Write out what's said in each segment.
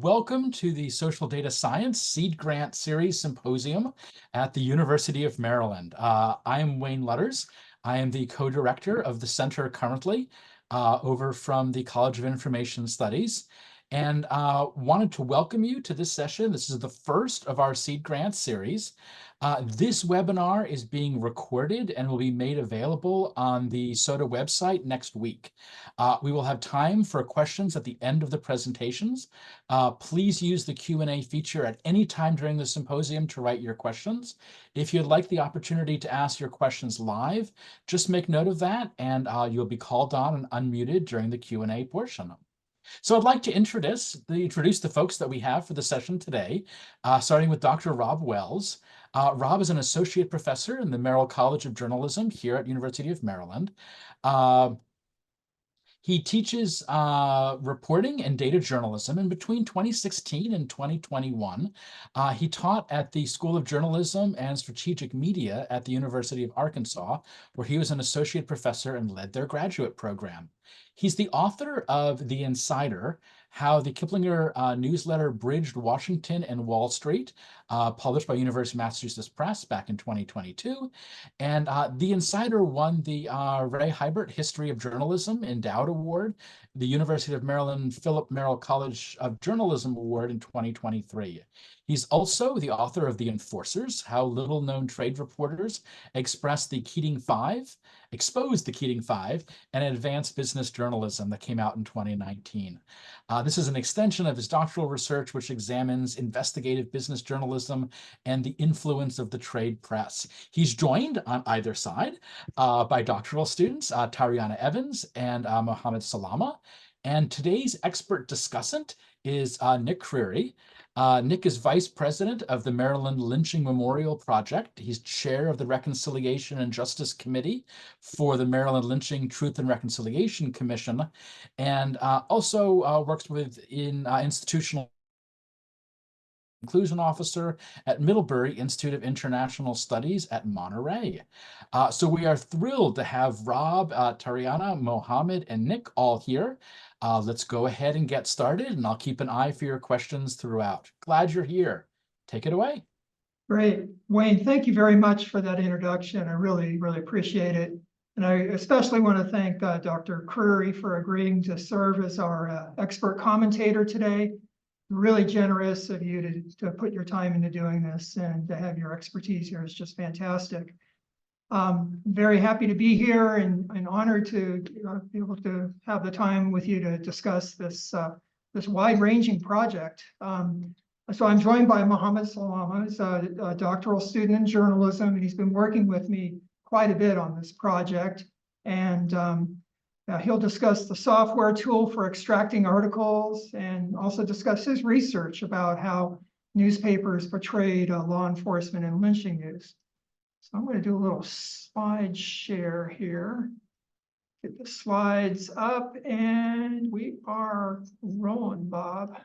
Welcome to the Social Data Science Seed Grant Series Symposium at the University of Maryland. I am Wayne Lutters. I am the co-director of the center currently over from the College of Information Studies, and wanted to welcome you to this session. This is the first of our Seed Grant series. This webinar is being recorded and will be made available on the SoDa website next week. We will have time for questions at the end of the presentations. Please use the Q&A feature at any time during the symposium to write your questions. If you'd like the opportunity to ask your questions live, just make note of that, and you'll be called on and unmuted during the Q&A portion. So I'd like to introduce the folks that we have for the session today, starting with Dr. Rob Wells. Rob is an associate professor in the Merrill College of Journalism here at University of Maryland. He teaches reporting and data journalism, and between 2016 and 2021, he taught at the School of Journalism and Strategic Media at the University of Arkansas, where he was an associate professor and led their graduate program. He's the author of The Insider, How the Kiplinger Newsletter Bridged Washington and Wall Street, published by University of Massachusetts Press back in 2022. And The Insider won the Ray Hybert History of Journalism Endowed Award, the University of Maryland Philip Merrill College of Journalism Award in 2023. He's also the author of The Enforcers, How Little-Known Trade Reporters Exposed the Keating Five, and Advanced Business Journalism, that came out in 2019. This is an extension of his doctoral research, which examines investigative business journalism and the influence of the trade press. He's joined on either side by doctoral students, Tyriana Evans and Mohamed Salama. And today's expert discussant is Nick Creary. Nick is vice president of the Maryland Lynching Memorial Project. He's chair of the Reconciliation and Justice Committee for the Maryland Lynching Truth and Reconciliation Commission, and also works in institutional inclusion officer at Middlebury Institute of International Studies at Monterey. So we are thrilled to have Rob, Tyriana, Mohamed, and Nick all here. Let's go ahead and get started, and I'll keep an eye for your questions throughout. Glad you're here. Take it away. Great. Wayne, thank you very much for that introduction. I really, really appreciate it. And I especially want to thank Dr. Creary for agreeing to serve as our expert commentator today. Really generous of you to put your time into doing this, and to have your expertise here is just fantastic. Very happy to be here, and honored to be able to have the time with you to discuss this wide-ranging project. So I'm joined by Mohamed Salama, who's a doctoral student in journalism, and he's been working with me quite a bit on this project. And he'll discuss the software tool for extracting articles, and also discuss his research about how newspapers portrayed law enforcement and lynching news. So I'm going to do a little slide share here. Get the slides up, and we are rolling, Bob.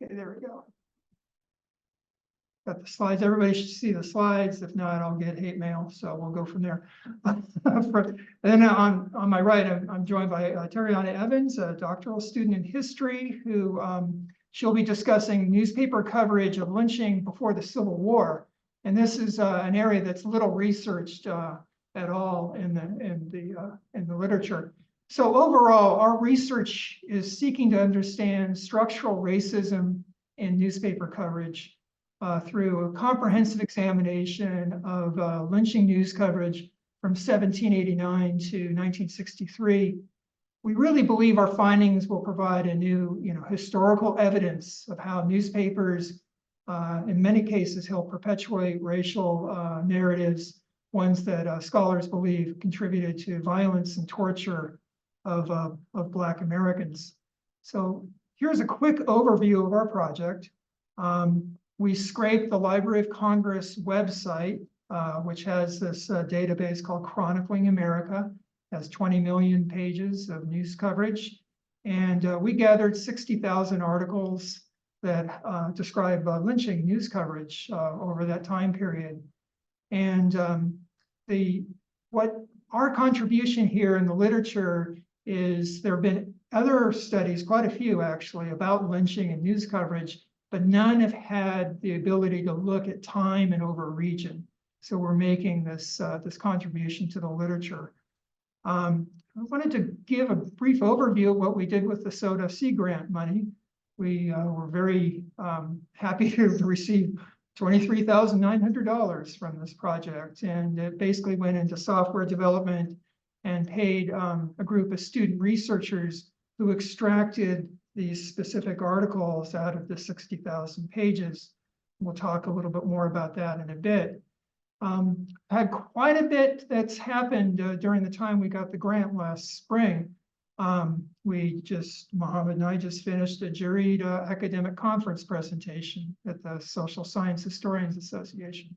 Okay, there we go. Got the slides. Everybody should see the slides. If not, I'll get hate mail, so we'll go from there. And then on my right, I'm joined by Tyriana Evans, a doctoral student in history, who she'll be discussing newspaper coverage of lynching before the Civil War. And this is an area that's little researched at all in the literature. So overall, our research is seeking to understand structural racism in newspaper coverage through a comprehensive examination of lynching news coverage from 1789 to 1963. We really believe our findings will provide a new, historical evidence of how newspapers, in many cases, help perpetuate racial narratives, ones that scholars believe contributed to violence and torture of Black Americans. So here's a quick overview of our project. We scraped the Library of Congress website, which has this database called Chronicling America, has 20 million pages of news coverage. And we gathered 60,000 articles that describe lynching news coverage over that time period. And what our contribution here in the literature is, there have been other studies, quite a few actually, about lynching and news coverage, but none have had the ability to look at time and over a region. So we're making this contribution to the literature. I wanted to give a brief overview of what we did with the SoDa Sea Grant money. We were very happy to receive $23,900 from this project, and it basically went into software development and paid a group of student researchers who extracted these specific articles out of the 60,000 pages. We'll talk a little bit more about that in a bit. Had quite a bit that's happened during the time we got the grant last spring. Mohamed and I just finished a juried academic conference presentation at the Social Science Historians Association.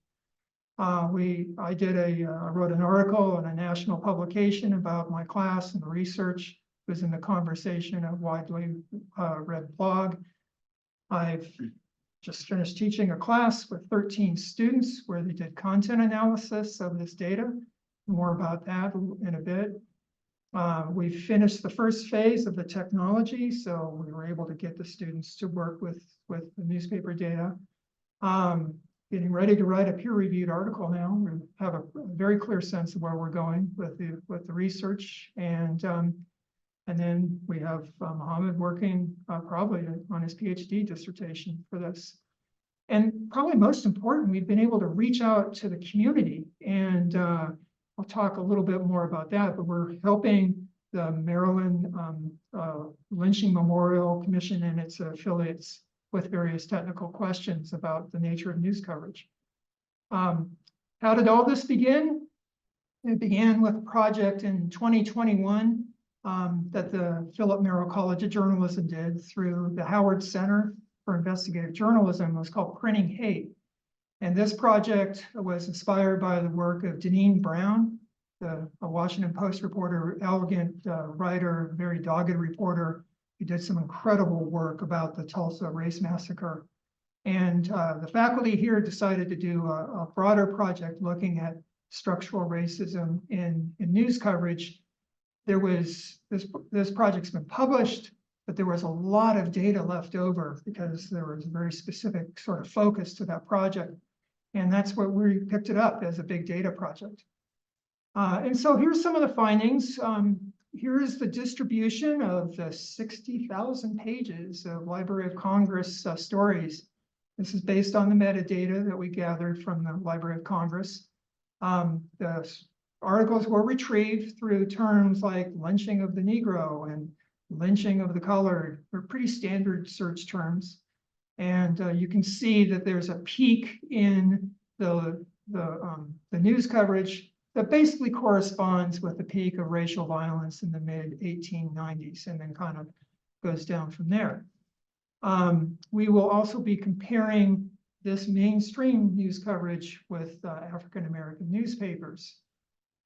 I wrote an article in a national publication about my class and the research. It was in the Conversation, a widely read blog. I've just finished teaching a class with 13 students where they did content analysis of this data. More about that in a bit. We finished the first phase of the technology, so we were able to get the students to work with the newspaper data. Getting ready to write a peer-reviewed article now. We have a very clear sense of where we're going with the research, and then we have Mohamed working probably on his PhD dissertation for this. And probably most important, we've been able to reach out to the community, and I'll talk a little bit more about that, but we're helping the Maryland Lynching Memorial Commission and its affiliates with various technical questions about the nature of news coverage. How did all this begin? It began with a project in 2021 that the Philip Merrill College of Journalism did through the Howard Center for Investigative Journalism. It was called Printing Hate. And this project was inspired by the work of Deneen Brown, a Washington Post reporter, elegant writer, very dogged reporter, who did some incredible work about the Tulsa race massacre. And the faculty here decided to do a broader project looking at structural racism in news coverage. This project's been published, but there was a lot of data left over because there was a very specific sort of focus to that project. And that's what we picked it up as a big data project. And so here's some of the findings. Here's the distribution of the 60,000 pages of Library of Congress stories. This is based on the metadata that we gathered from the Library of Congress. The articles were retrieved through terms like lynching of the Negro and lynching of the colored. They're pretty standard search terms. And you can see that there's a peak in the news coverage that basically corresponds with the peak of racial violence in the mid-1890s, and then kind of goes down from there. We will also be comparing this mainstream news coverage with African-American newspapers.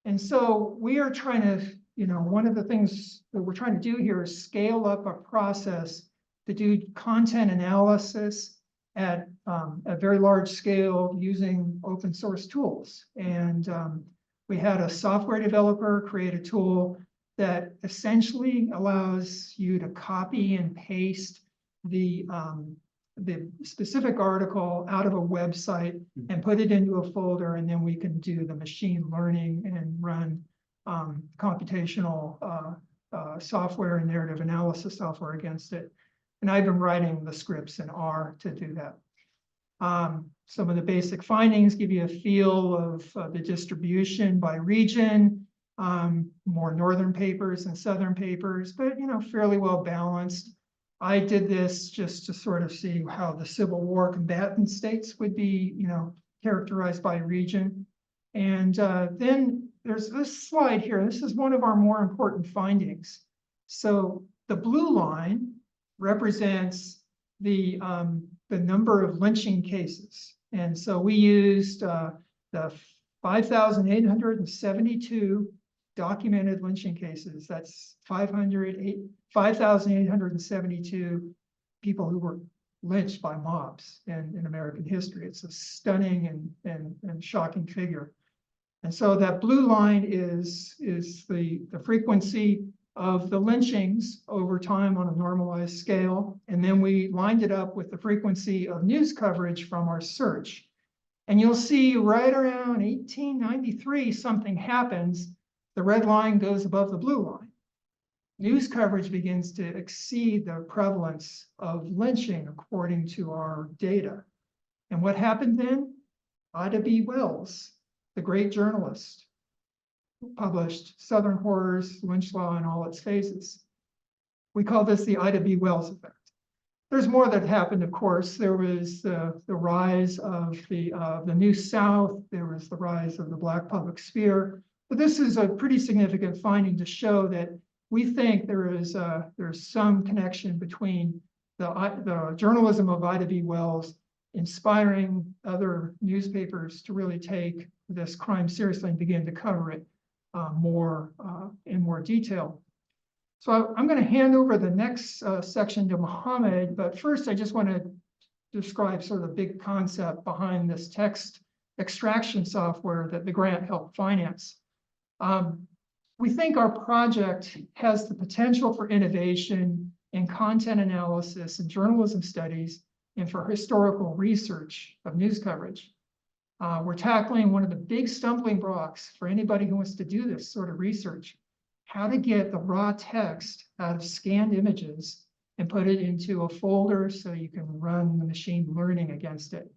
And so we are trying to, one of the things that we're trying to do here is scale up a process to do content analysis at a very large scale using open source tools. And we had a software developer create a tool that essentially allows you to copy and paste the specific article out of a website and put it into a folder, and then we can do the machine learning and run computational software and narrative analysis software against it. And I've been writing the scripts in R to do that. Some of the basic findings give you a feel of the distribution by region, more northern papers and southern papers, but fairly well balanced. I did this just to sort of see how the Civil War combatant states would be, characterized by region. And then there's this slide here. This is one of our more important findings. So the blue line represents the number of lynching cases. And so we used the 5,872 documented lynching cases. That's 5,872 people who were lynched by mobs in American history. It's a stunning and shocking figure. And so that blue line is the frequency of the lynchings over time on a normalized scale. And then we lined it up with the frequency of news coverage from our search. And you'll see right around 1893, something happens. The red line goes above the blue line. News coverage begins to exceed the prevalence of lynching according to our data. And what happened then? Ida B. Wells, the great journalist, who published Southern Horrors, Lynch Law in all its phases. We call this the Ida B. Wells effect. There's more that happened, of course. There was the rise of the New South. There was the rise of the Black public sphere. But this is a pretty significant finding to show that we think there's some connection between the journalism of Ida B. Wells inspiring other newspapers to really take this crime seriously and begin to cover it in more detail. So I'm going to hand over the next section to Mohamed, but first I just want to describe sort of the big concept behind this text extraction software that the grant helped finance. We think our project has the potential for innovation in content analysis and journalism studies and for historical research of news coverage. We're tackling one of the big stumbling blocks for anybody who wants to do this sort of research: how to get the raw text out of scanned images and put it into a folder so you can run the machine learning against it.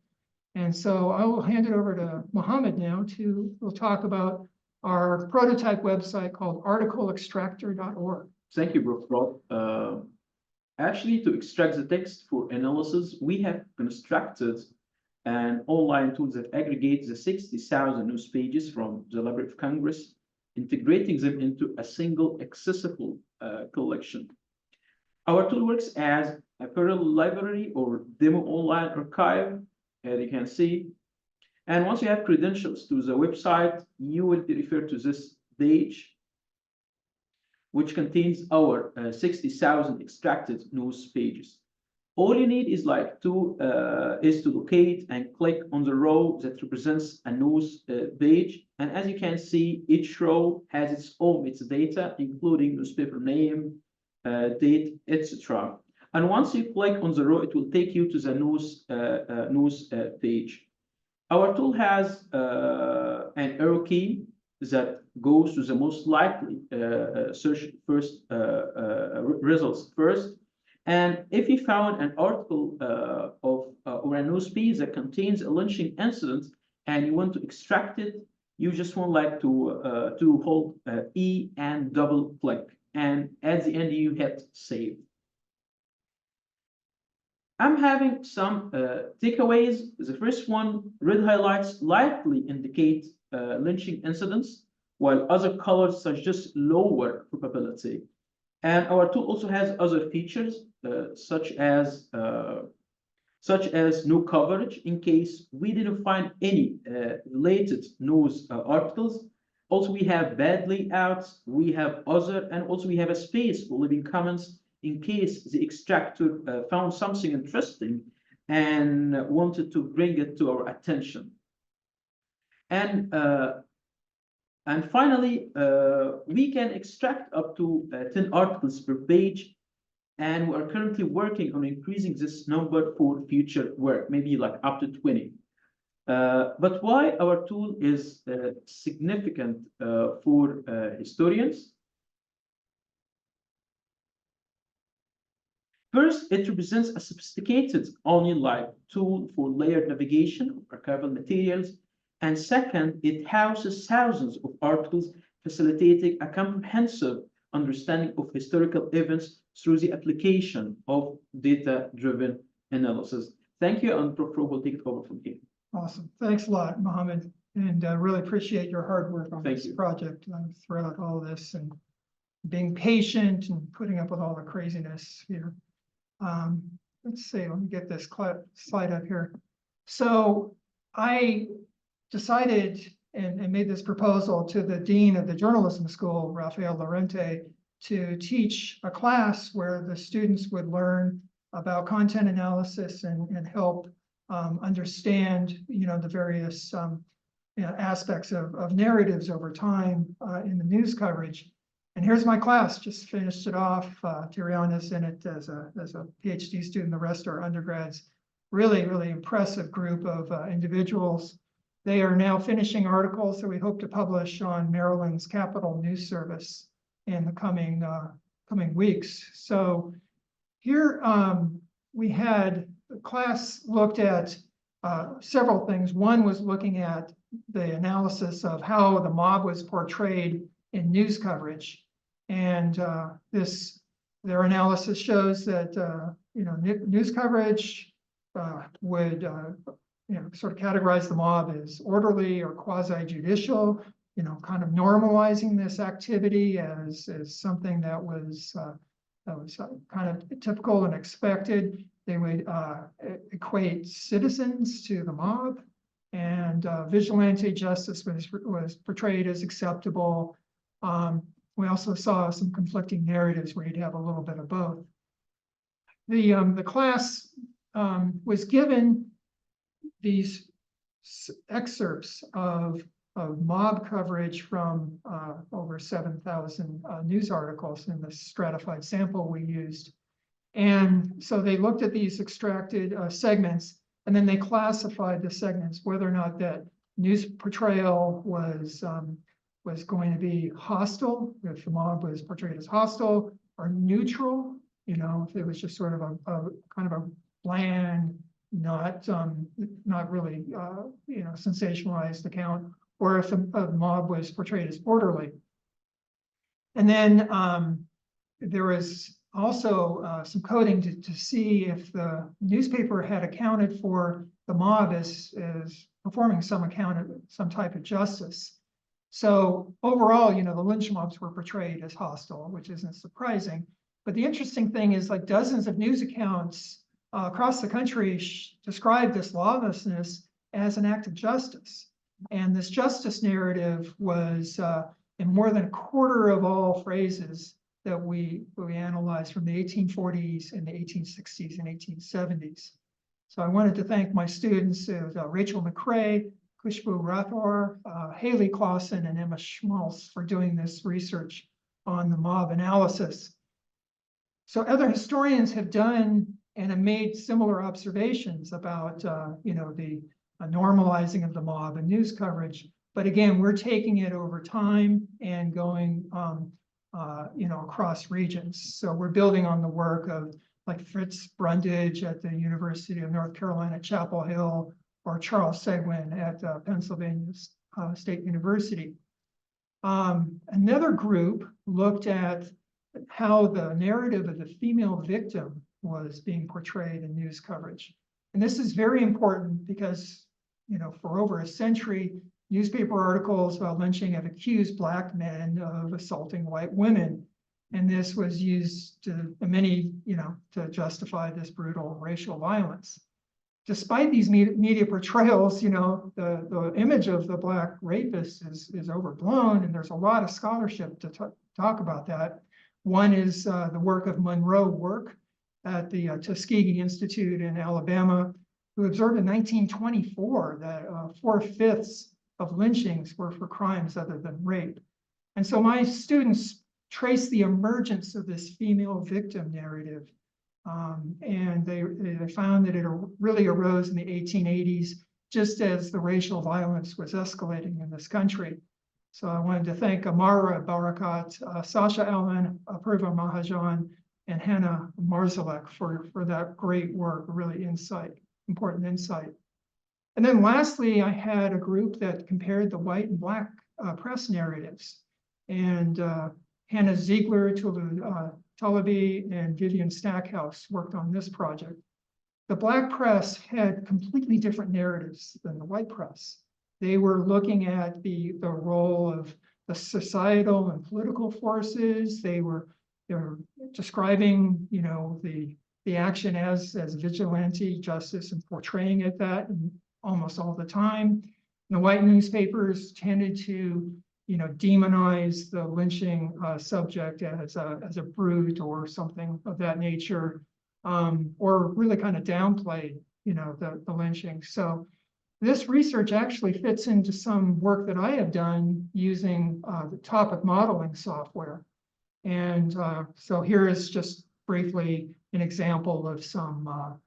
And so I will hand it over to Mohamed now we'll talk about our prototype website called articleextractor.org. Thank you, Prof. Actually, to extract the text for analysis, we have constructed an online tool that aggregates the 60,000 news pages from the Library of Congress, integrating them into a single accessible collection. Our tool works as a parallel library or demo online archive, as you can see. And once you have credentials to the website, you will be referred to this page, which contains our 60,000 extracted news pages. All you need is to locate and click on the row that represents a news page. And as you can see, each row has its own metadata, including newspaper name, date, etc. And once you click on the row, it will take you to the news page. Our tool has an arrow key that goes to the most likely search first results first. And if you found an article or a news piece that contains a lynching incident and you want to extract it, you just want to hold E and double click. And at the end, you hit save. I'm having some takeaways. The first one, red highlights likely indicate lynching incidents, while other colors suggest lower probability. And our tool also has other features, such as no coverage in case we didn't find any related news articles. Also, we have bad layouts, we have other, and also we have a space for leaving comments in case the extractor found something interesting and wanted to bring it to our attention. And finally, we can extract up to 10 articles per page, and we are currently working on increasing this number for future work, maybe like up to 20. But why our tool is significant for historians? First, it represents a sophisticated online tool for layered navigation of archival materials. And second, it houses thousands of articles, facilitating a comprehensive understanding of historical events through the application of data-driven analysis. Thank you, and Prof. will take it over from here. Awesome. Thanks a lot, Mohamed. And really appreciate your hard work on this project throughout all of this and being patient and putting up with all the craziness here. Let's see, let me get this slide up here. So I decided and made this proposal to the dean of the journalism school, Rafael Lorente, to teach a class where the students would learn about content analysis and help understand, the various aspects of narratives over time in the news coverage. And here's my class, just finished it off. Tyriana's in it as a PhD student. The rest are undergrads. Really, really impressive group of individuals. They are now finishing articles that we hope to publish on Maryland's Capital News Service in the coming weeks. So here we had the class looked at several things. One was looking at the analysis of how the mob was portrayed in news coverage, and their analysis shows that news coverage would sort of categorize the mob as orderly or quasi-judicial, kind of normalizing this activity as something that was kind of typical and expected. They would equate citizens to the mob, and vigilante justice was portrayed as acceptable. We also saw some conflicting narratives where you'd have a little bit of both. The class was given these excerpts of mob coverage from over 7,000 news articles in the stratified sample we used. And so they looked at these extracted segments, and then they classified the segments, whether or not that news portrayal was going to be hostile, if the mob was portrayed as hostile, or neutral, if it was just sort of a kind of a bland, not really sensationalized account, or if the mob was portrayed as orderly. And then there was also some coding to see if the newspaper had accounted for the mob as performing some type of justice. So overall, the lynch mobs were portrayed as hostile, which isn't surprising. But the interesting thing is, like, dozens of news accounts across the country describe this lawlessness as an act of justice. And this justice narrative was in more than a quarter of all phrases that we analyzed from the 1840s and the 1860s and 1870s. So I wanted to thank my students, Rachel McCrae, Kushbu Rathor, Haley Clausen, and Emma Schmalz for doing this research on the mob analysis. So other historians have done and have made similar observations about the normalizing of the mob and news coverage. But again, we're taking it over time and going across regions. So we're building on the work of like Fritz Brundage at the University of North Carolina, Chapel Hill, or Charles Seguin at Pennsylvania State University. Another group looked at how the narrative of the female victim was being portrayed in news coverage. And this is very important because, for over a century, newspaper articles about lynching have accused Black men of assaulting white women. And this was used to justify this brutal racial violence. Despite these media portrayals, the image of the Black rapist is overblown, and there's a lot of scholarship to talk about that. One is the work of Monroe Work at the Tuskegee Institute in Alabama, who observed in 1924 that 4/5 of lynchings were for crimes other than rape. And so my students traced the emergence of this female victim narrative. And they found that it really arose in the 1880s, just as the racial violence was escalating in this country. So I wanted to thank Amara Barakat, Sasha Allen, Apurva Mahajan, and Hannah Marzalek for that great work, really important insight. And then lastly, I had a group that compared the white and Black press narratives. And Hannah Ziegler, Tulu Tulaby, and Vivian Stackhouse worked on this project. The Black press had completely different narratives than the white press. They were looking at the role of the societal and political forces. They were describing, the action as vigilante justice and portraying it that almost all the time. And the white newspapers tended to demonize the lynching subject as a brute or something of that nature, or really kind of downplay, the lynching. So this research actually fits into some work that I have done using the topic modeling software. And so here is just briefly an example of some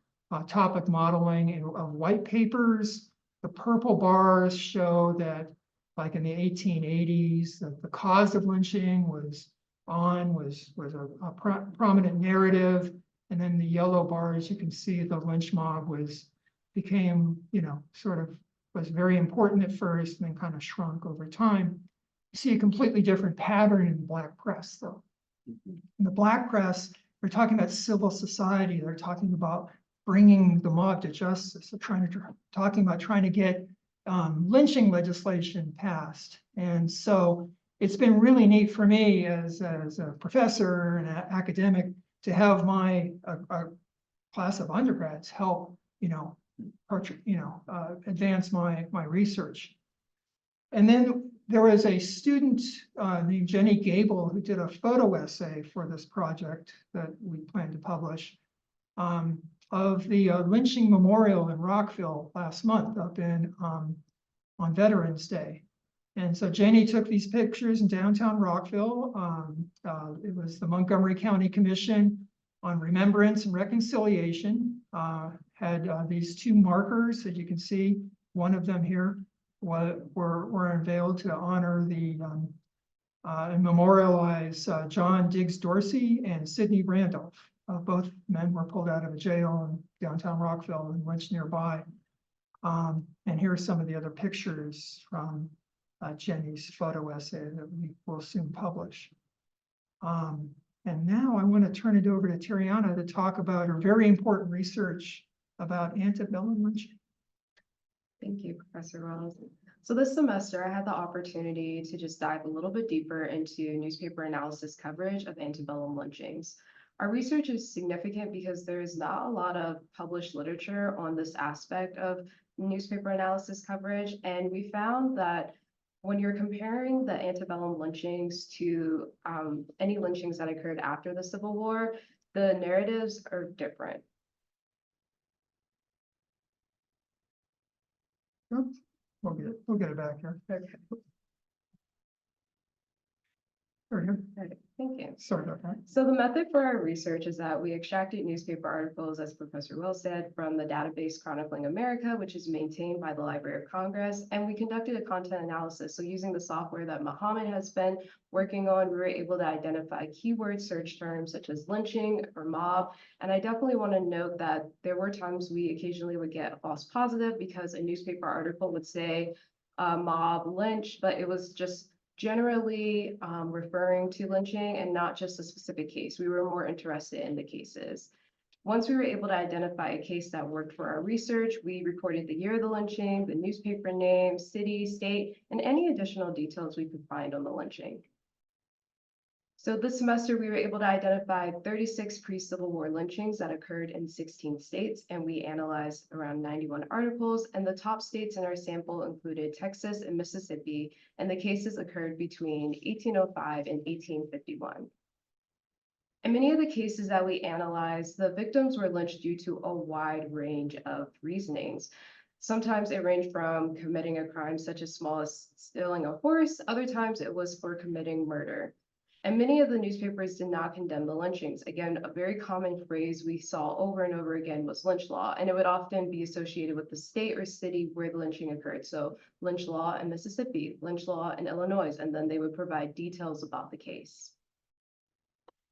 topic modeling of white papers. The purple bars show that, like in the 1880s, the cause of lynching was a prominent narrative. And then the yellow bars, you can see the lynch mob became, sort of was very important at first and then kind of shrunk over time. You see a completely different pattern in the black press, though. In the black press, they're talking about civil society. They're talking about bringing the mob to justice. They're talking about trying to get lynching legislation passed. And so it's been really neat for me as a professor and an academic to have my class of undergrads help, advance my research. And then there was a student named Jenny Gable who did a photo essay for this project that we plan to publish of the lynching memorial in Rockville last month up on Veterans Day. And so Jenny took these pictures in downtown Rockville. It was the Montgomery County Commission on Remembrance and Reconciliation had these two markers that you can see, one of them here, were unveiled to honor and memorialize John Diggs Dorsey and Sidney Randolph. Both men were pulled out of a jail in downtown Rockville and lynched nearby. And here are some of the other pictures from Jenny's photo essay that we will soon publish. And now I want to turn it over to Tyriana to talk about her very important research about antebellum lynching. Thank you, Professor Wells. So this semester, I had the opportunity to just dive a little bit deeper into newspaper analysis coverage of antebellum lynchings. Our research is significant because there is not a lot of published literature on this aspect of newspaper analysis coverage, and we found that when you're comparing the antebellum lynchings to any lynchings that occurred after the Civil War, the narratives are different. Oops, we'll get it back here. Okay. There we go. Okay, thank you. Sorry about that. So the method for our research is that we extracted newspaper articles, as Professor Wells said, from the database Chronicling America, which is maintained by the Library of Congress, and we conducted a content analysis. So using the software that Mohamed has been working on, we were able to identify keyword search terms such as lynching or mob. And I definitely want to note that there were times we occasionally would get a false positive because a newspaper article would say mob lynch, but it was just generally referring to lynching and not just a specific case. We were more interested in the cases. Once we were able to identify a case that worked for our research, we recorded the year of the lynching, the newspaper name, city, state, and any additional details we could find on the lynching. So this semester, we were able to identify 36 pre-Civil War lynchings that occurred in 16 states, and we analyzed around 91 articles, and the top states in our sample included Texas and Mississippi, and the cases occurred between 1805 and 1851. In many of the cases that we analyzed, the victims were lynched due to a wide range of reasonings. Sometimes it ranged from committing a crime such as small as stealing a horse, other times it was for committing murder. And many of the newspapers did not condemn the lynchings. Again, a very common phrase we saw over and over again was lynch law, and it would often be associated with the state or city where the lynching occurred. So lynch law in Mississippi, lynch law in Illinois, and then they would provide details about the case.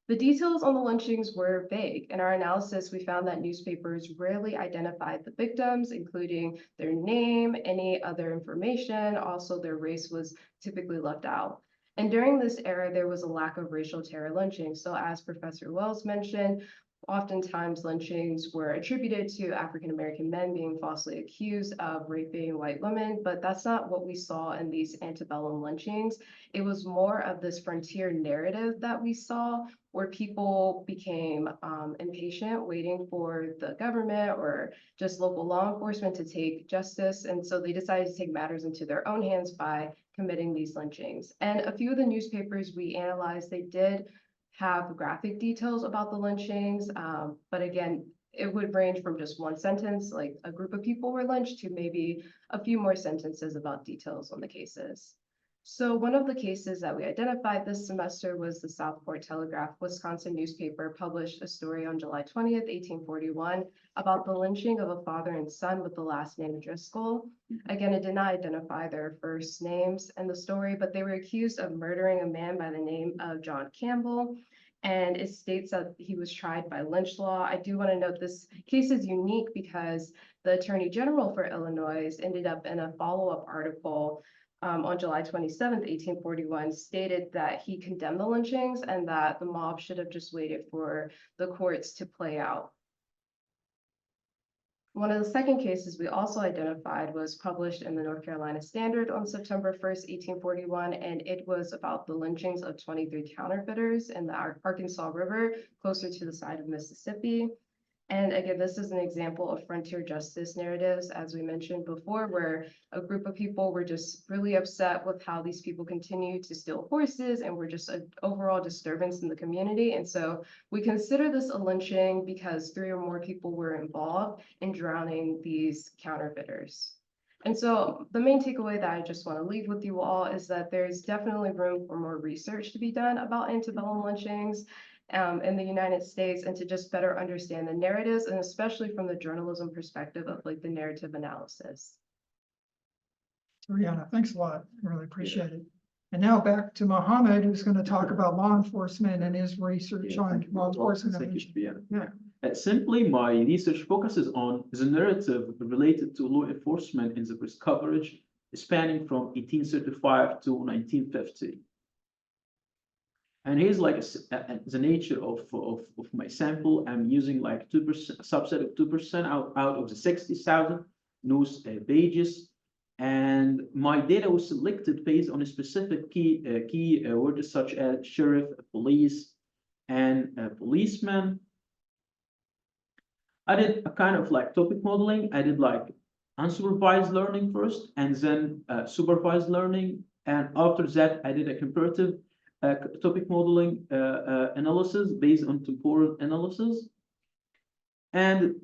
The details on the lynchings were vague. In our analysis, we found that newspapers rarely identified the victims, including their name, any other information. Also, their race was typically left out. And during this era, there was a lack of racial terror lynching. So as Professor Wells mentioned, oftentimes lynchings were attributed to African-American men being falsely accused of raping white women, but that's not what we saw in these antebellum lynchings. It was more of this frontier narrative that we saw where people became impatient, waiting for the government or just local law enforcement to take justice. And so they decided to take matters into their own hands by committing these lynchings. And a few of the newspapers we analyzed, they did have graphic details about the lynchings, but again, it would range from just one sentence, like a group of people were lynched, to maybe a few more sentences about details on the cases. So one of the cases that we identified this semester was the Southport Telegraph, Wisconsin newspaper published a story on July 20th, 1841, about the lynching of a father and son with the last name Driscoll. Again, it did not identify their first names in the story, but they were accused of murdering a man by the name of John Campbell. And it states that he was tried by lynch law. I do want to note this case is unique because the Attorney General for Illinois ended up in a follow-up article on July 27th, 1841, stated that he condemned the lynchings and that the mob should have just waited for the courts to play out. One of the second cases we also identified was published in the North Carolina Standard on September 1st, 1841, and it was about the lynchings of 23 counterfeiters in the Arkansas River, closer to the side of Mississippi. And again, this is an example of frontier justice narratives, as we mentioned before, where a group of people were just really upset with how these people continue to steal horses and were just an overall disturbance in the community. And so we consider this a lynching because 3 or more people were involved in drowning these counterfeiters. And so the main takeaway that I just want to leave with you all is that there's definitely room for more research to be done about antebellum lynchings in the United States, and to just better understand the narratives, and especially from the journalism perspective of like the narrative analysis. Tyriana, thanks a lot. Really appreciate it. And now back to Mohamed, who's going to talk about law enforcement and his research on law enforcement. Thank you, Tyriana. Yeah. Simply, my research focuses on the narrative related to law enforcement in the press coverage spanning from 1835 to 1950. And here's like the nature of my sample. I'm using like 2%, a subset of 2% out of the 60,000 news pages. And my data was selected based on a specific key words such as sheriff, police, and policeman. I did a kind of like topic modeling. I did like unsupervised learning first, and then supervised learning. And after that, I did a comparative topic modeling analysis based on temporal analysis. And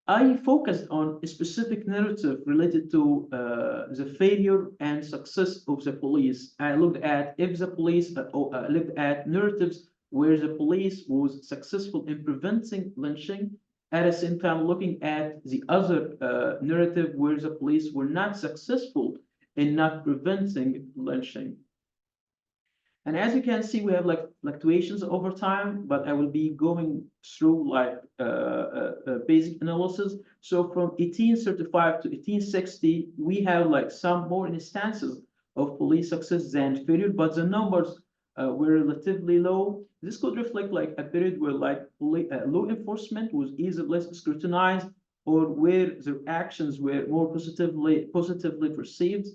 I focused on a specific narrative related to the failure and success of the police. I looked at if the police, looked at narratives where the police was successful in preventing lynching, at the same time looking at the other narrative where the police were not successful in not preventing lynching. And as you can see, we have like fluctuations over time, but I will be going through like basic analysis. So from 1835 to 1860, we have like some more instances of police success than failure, but the numbers were relatively low. This could reflect like a period where like law enforcement was either less scrutinized or where their actions were more positively perceived.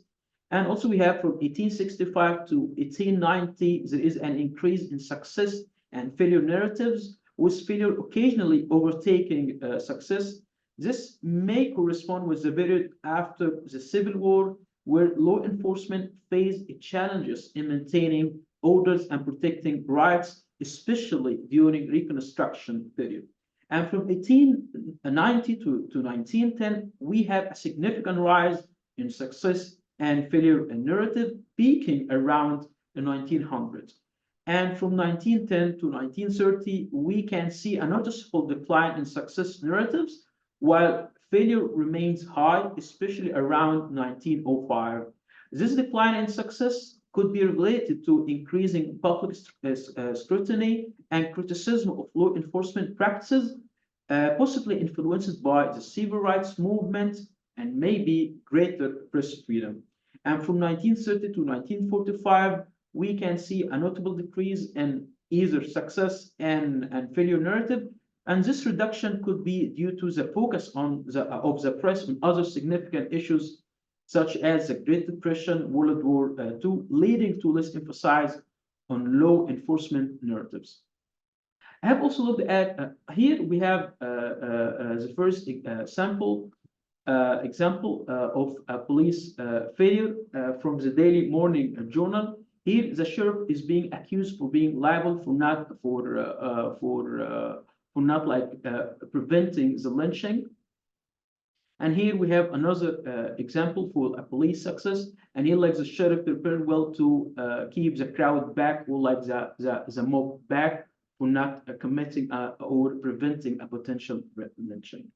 And also we have from 1865 to 1890, there is an increase in success and failure narratives, with failure occasionally overtaking success. This may correspond with the period after the Civil War, where law enforcement faced challenges in maintaining orders and protecting rights, especially during Reconstruction period. And from 1890 to 1910, we have a significant rise in success and failure and narrative, peaking around the 1900s. And from 1910 to 1930, we can see a noticeable decline in success narratives, while failure remains high, especially around 1905. This decline in success could be related to increasing public scrutiny and criticism of law enforcement practices, possibly influenced by the civil rights movement and maybe greater press freedom. And from 1930 to 1945, we can see a notable decrease in either success and failure narrative. And this reduction could be due to the focus of the press on other significant issues, such as the Great Depression, World War II, leading to less emphasis on law enforcement narratives. I have also looked at, here we have the first sample example of a police failure from the Daily Morning Journal. Here, the sheriff is being accused for being liable for not preventing the lynching. And here we have another example for a police success. And here, like the sheriff prepared well to keep the crowd back, or like the mob back, for not committing or preventing a potential lynching.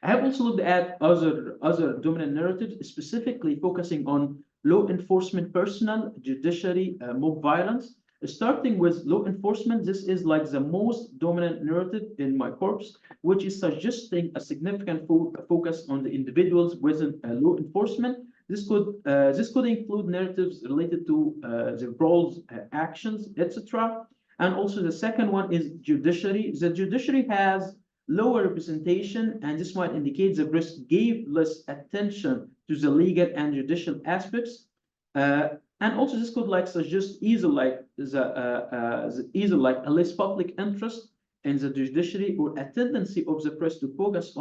I have also looked at other dominant narratives, specifically focusing on law enforcement personnel, judiciary, mob violence. Starting with law enforcement, this is like the most dominant narrative in my corpus, which is suggesting a significant focus on the individuals within law enforcement. This could include narratives related to the roles, actions, etc. And also the second one is judiciary. The judiciary has lower representation, and this might indicate the press gave less attention to the legal and judicial aspects. And also this could like suggest either like a less public interest in the judiciary, or a tendency of the press to focus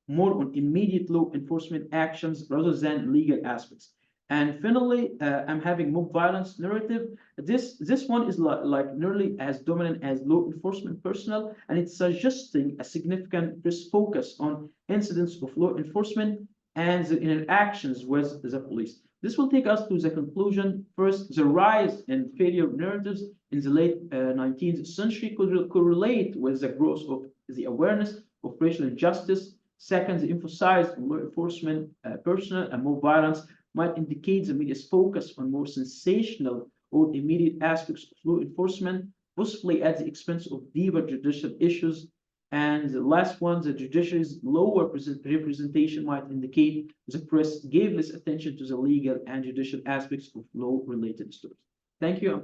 more on immediate law enforcement actions rather than legal aspects. And finally, I'm having mob violence narrative. This one is like nearly as dominant as law enforcement personnel, and it's suggesting a significant press focus on incidents of law enforcement and the interactions with the police. This will take us to the conclusion. First, the rise in failure narratives in the late 19th century could correlate with the growth of the awareness of racial injustice. Second, the emphasis on law enforcement personnel and mob violence might indicate the media's focus on more sensational or immediate aspects of law enforcement, possibly at the expense of deeper judicial issues. And the last one, the judiciary's lower representation might indicate the press gave less attention to the legal and judicial aspects of law-related stories. Thank you, and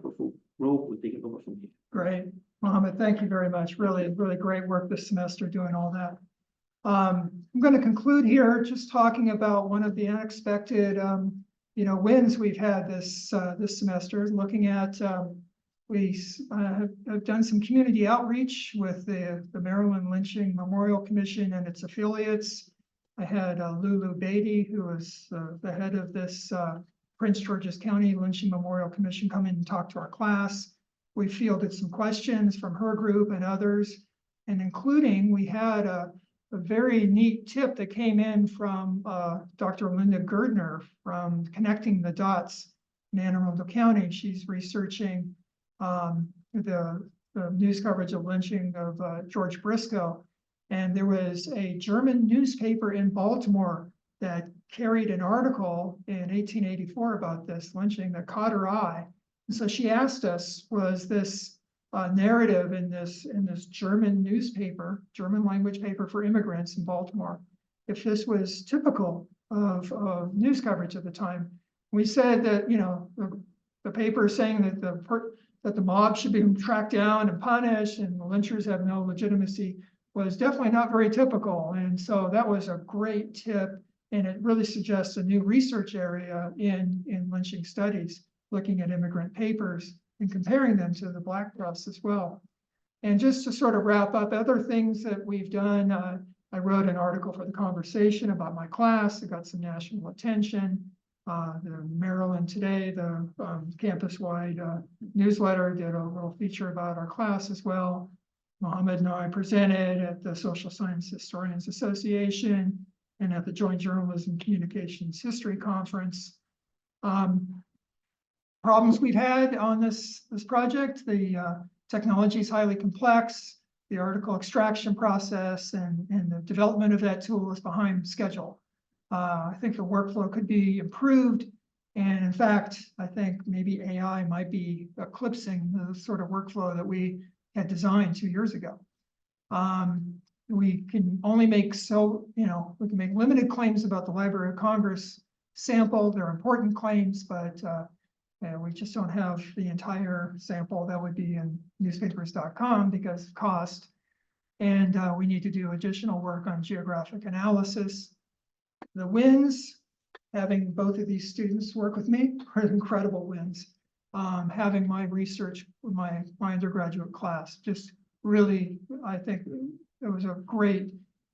Rob will take it over from here. Great, Mohamed, thank you very much. Really, really great work this semester doing all that. I'm going to conclude here just talking about one of the unexpected, wins we've had this semester. Looking at, we have done some community outreach with the Maryland Lynching Memorial Commission and its affiliates. I had Lulu Beatty, who is the head of this Prince George's County Lynching Memorial Commission, come in and talk to our class. We fielded some questions from her group and others, and including we had a very neat tip that came in from Dr. Linda Girdner from Connecting the Dots in Anne Arundel County. She's researching the news coverage of lynching of George Briscoe. And there was a German newspaper in Baltimore that carried an article in 1884 about this lynching that caught her eye. And so she asked us, was this narrative in this German newspaper, German language paper for immigrants in Baltimore, if this was typical of news coverage at the time? We said that the paper is saying that the mob should be tracked down and punished, and the lynchers have no legitimacy, was definitely not very typical. And so that was a great tip, and it really suggests a new research area in lynching studies, looking at immigrant papers and comparing them to the Black press as well. And just to sort of wrap up other things that we've done, I wrote an article for The Conversation about my class. It got some national attention. The Maryland Today, the campus-wide newsletter, did a little feature about our class as well. Mohamed and I presented at the Social Science Historians Association and at the Joint Journalism Communications History Conference. Problems we've had on this project: the technology is highly complex, the article extraction process and the development of that tool is behind schedule. I think the workflow could be improved, and in fact, I think maybe AI might be eclipsing the sort of workflow that we had designed 2 years ago. We can only make we can make limited claims about the Library of Congress sample. They're important claims, but we just don't have the entire sample that would be in newspapers.com because of cost. And we need to do additional work on geographic analysis. The wins, having both of these students work with me, are incredible wins. Having my research with my undergraduate class, just really, I think it was a great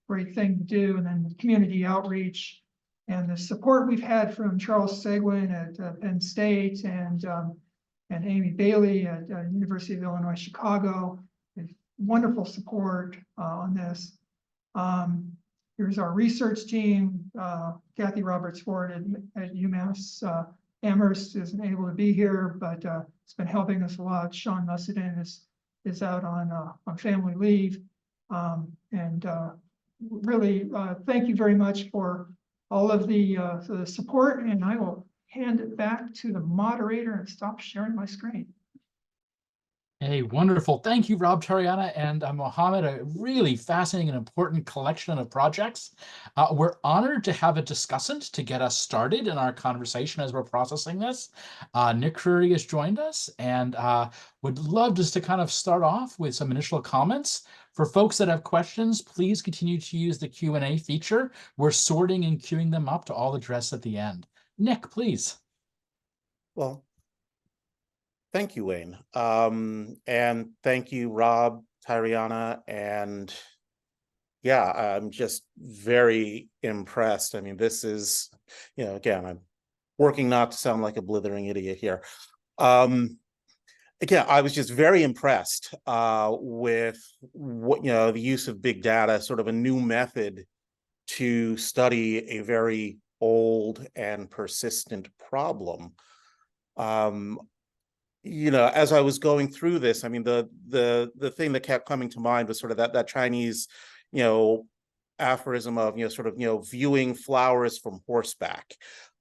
thing to do. And then the community outreach and the support we've had from Charles Seguin at Penn State and Amy Bailey at University of Illinois, Chicago. Wonderful support on this. Here's our research team. Kathy Roberts-Ford at UMass Amherst isn't able to be here, but it's been helping us a lot. Sean Mussedin is out on family leave. Really, thank you very much for all of the support, and I will hand it back to the moderator and stop sharing my screen. Hey, wonderful. Thank you, Rob, Tyriana, and Mohamed, a really fascinating and important collection of projects. We're honored to have a discussant to get us started in our conversation as we're processing this. Nick Creary has joined us, and would love just to kind of start off with some initial comments. For folks that have questions, please continue to use the Q&A feature. We're sorting and queuing them up to all address at the end. Nick, please. Well, thank you, Wayne. And thank you, Rob, Tyriana, and yeah, I'm just very impressed. I mean, this is, again, I'm working not to sound like a blithering idiot here. Again, I was just very impressed with what, the use of big data, sort of a new method to study a very old and persistent problem. As I was going through this, I mean, the thing that kept coming to mind was sort of that Chinese, aphorism of, viewing flowers from horseback.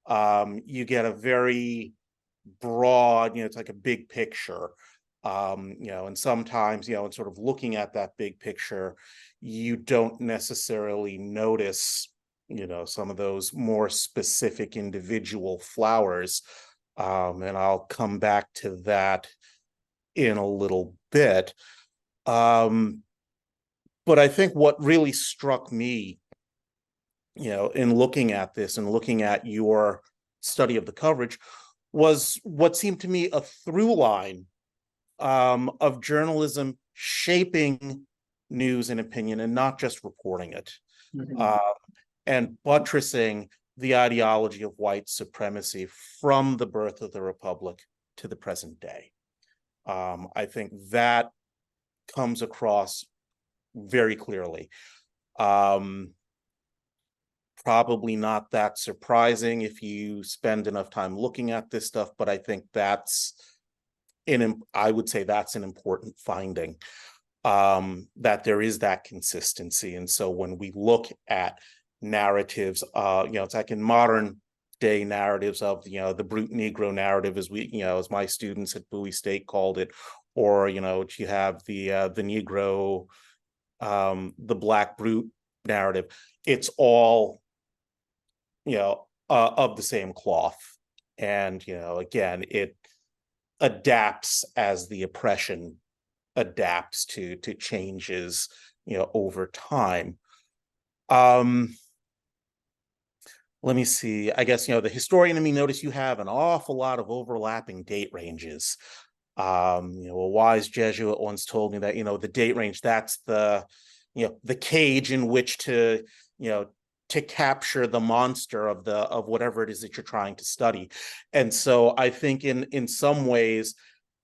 You get a very broad, it's like a big picture. And sometimes, in sort of looking at that big picture, you don't necessarily notice, some of those more specific individual flowers. And I'll come back to that in a little bit. But I think what really struck me, in looking at this and looking at your study of the coverage was what seemed to me a through line of journalism shaping news and opinion and not just reporting it, and buttressing the ideology of white supremacy from the birth of the Republic to the present day. I think that comes across very clearly. Probably not that surprising if you spend enough time looking at this stuff, but I think I would say that's an important finding, that there is that consistency. And so when we look at narratives, it's like in modern day narratives of, the brute Negro narrative, as my students at Bowie State called it, or, you have the Negro, the Black brute narrative. It's all, of the same cloth. And, again, it adapts as the oppression adapts to changes, over time. Let me see. I guess, the historian in me notice you have an awful lot of overlapping date ranges. A wise Jesuit once told me that, the date range, that's the cage in which to capture the monster of whatever it is that you're trying to study. And so I think in some ways,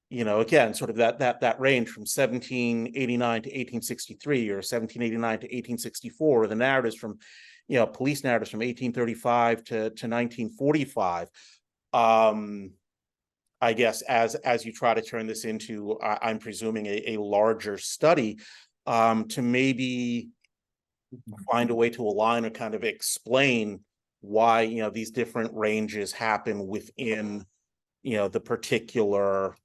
again, sort of that range from 1789 to 1863 or 1789 to 1864, or the narratives from, police narratives from 1835 to 1945. I guess as you try to turn this into, I'm presuming a larger study, to maybe find a way to align or kind of explain why, these different ranges happen within, the particular,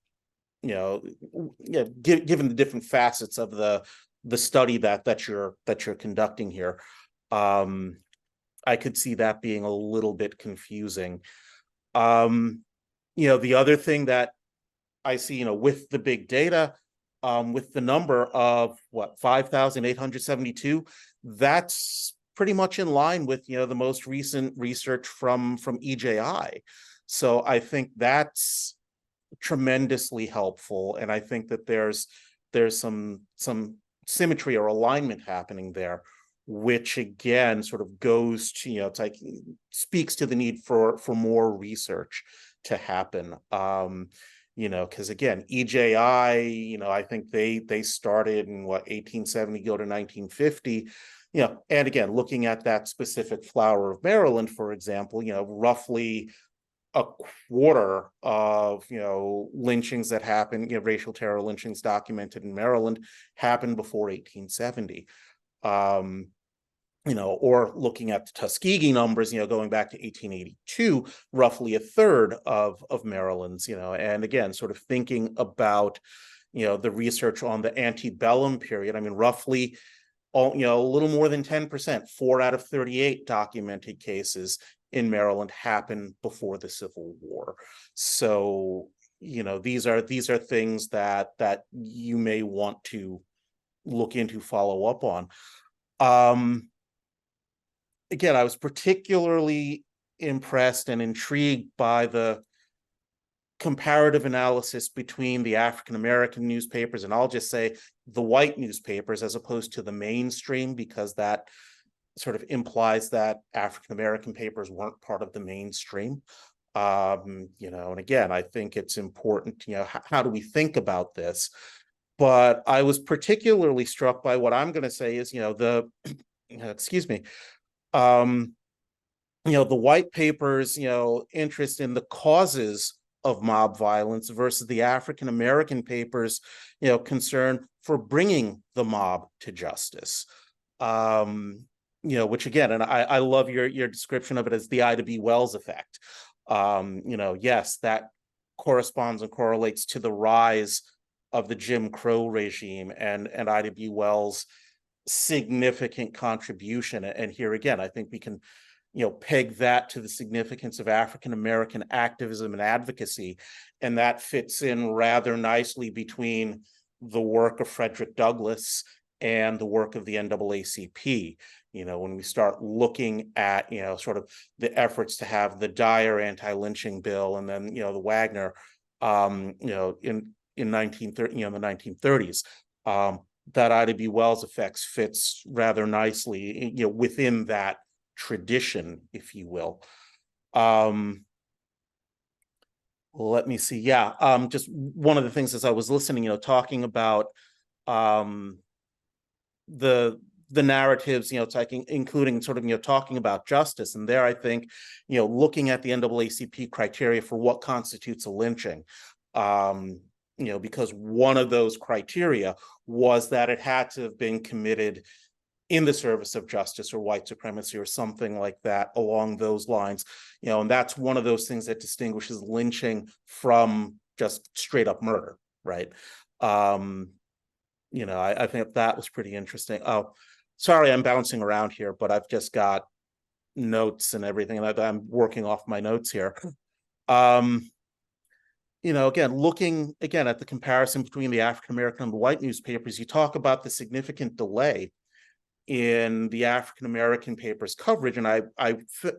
given the different facets of the study that you're conducting here. I could see that being a little bit confusing. The other thing that I see, with the big data, with the number of 5,872, that's pretty much in line with, the most recent research from EJI. So I think that's tremendously helpful. And I think that there's some symmetry or alignment happening there, which again sort of goes to, it's like speaks to the need for more research to happen. Because again, EJI, I think they started in 1870, go to 1950. and again, looking at that specific flower of Maryland, for example, roughly a quarter of, lynchings that happened, racial terror lynchings documented in Maryland happened before 1870. Or looking at the Tuskegee numbers, going back to 1882, roughly a third of Maryland's, and again, sort of thinking about, the research on the antebellum period. I mean, roughly, a little more than 10%, 4 out of 38 documented cases in Maryland happened before the Civil War. So, these are things that you may want to look into, follow up on. Again, I was particularly impressed and intrigued by the comparative analysis between the African American newspapers, and I'll just say the white newspapers, as opposed to the mainstream, because that sort of implies that African American papers weren't part of the mainstream. And again, I think it's important, how do we think about this? But I was particularly struck by what I'm going to say is, excuse me, the white papers, interest in the causes of mob violence versus the African American papers, concern for bringing the mob to justice. Which again, and I love your description of it as the Ida B. Wells effect. Yes, that corresponds and correlates to the rise of the Jim Crow regime and Ida B. Wells' significant contribution. And here again, I think we can, peg that to the significance of African American activism and advocacy, and that fits in rather nicely between the work of Frederick Douglass and the work of the NAACP. When we start looking at, sort of the efforts to have the Dyer anti-lynching bill, and then, the Wagner, in the 1930s, that Ida B. Wells effects fits rather nicely, within that tradition, if you will. Let me see. Yeah. Just one of the things as I was listening, talking about the narratives, including sort of, talking about justice. And there, I think, looking at the NAACP criteria for what constitutes a lynching, because one of those criteria was that it had to have been committed in the service of justice or white supremacy or something like that along those lines, and that's one of those things that distinguishes lynching from just straight up murder, right? I think that was pretty interesting. Oh, sorry, I'm bouncing around here, but I've just got notes and everything, and I'm working off my notes here. Again, looking again at the comparison between the African American and the white newspapers, you talk about the significant delay in the African American papers coverage, and I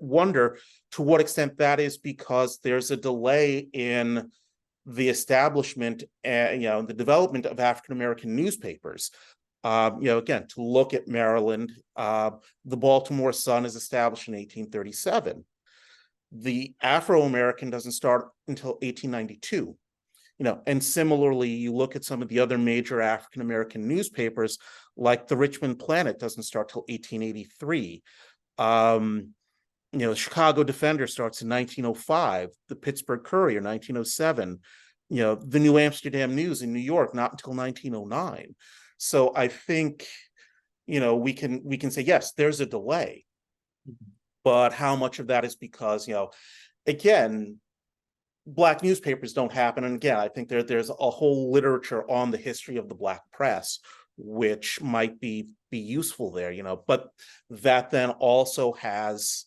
wonder to what extent that is because there's a delay in the establishment and the development of African American newspapers. Again, to look at Maryland, the Baltimore Sun is established in 1837. The Afro-American doesn't start until 1892. And similarly, you look at some of the other major African American newspapers, like the Richmond Planet doesn't start till 1883. The Chicago Defender starts in 1905, the Pittsburgh Courier, 1907, the New Amsterdam News in New York, not until 1909. So I think, we can say, yes, there's a delay, but how much of that is because, again, Black newspapers don't happen. And again, I think there's a whole literature on the history of the Black press, which might be useful there, but that then also has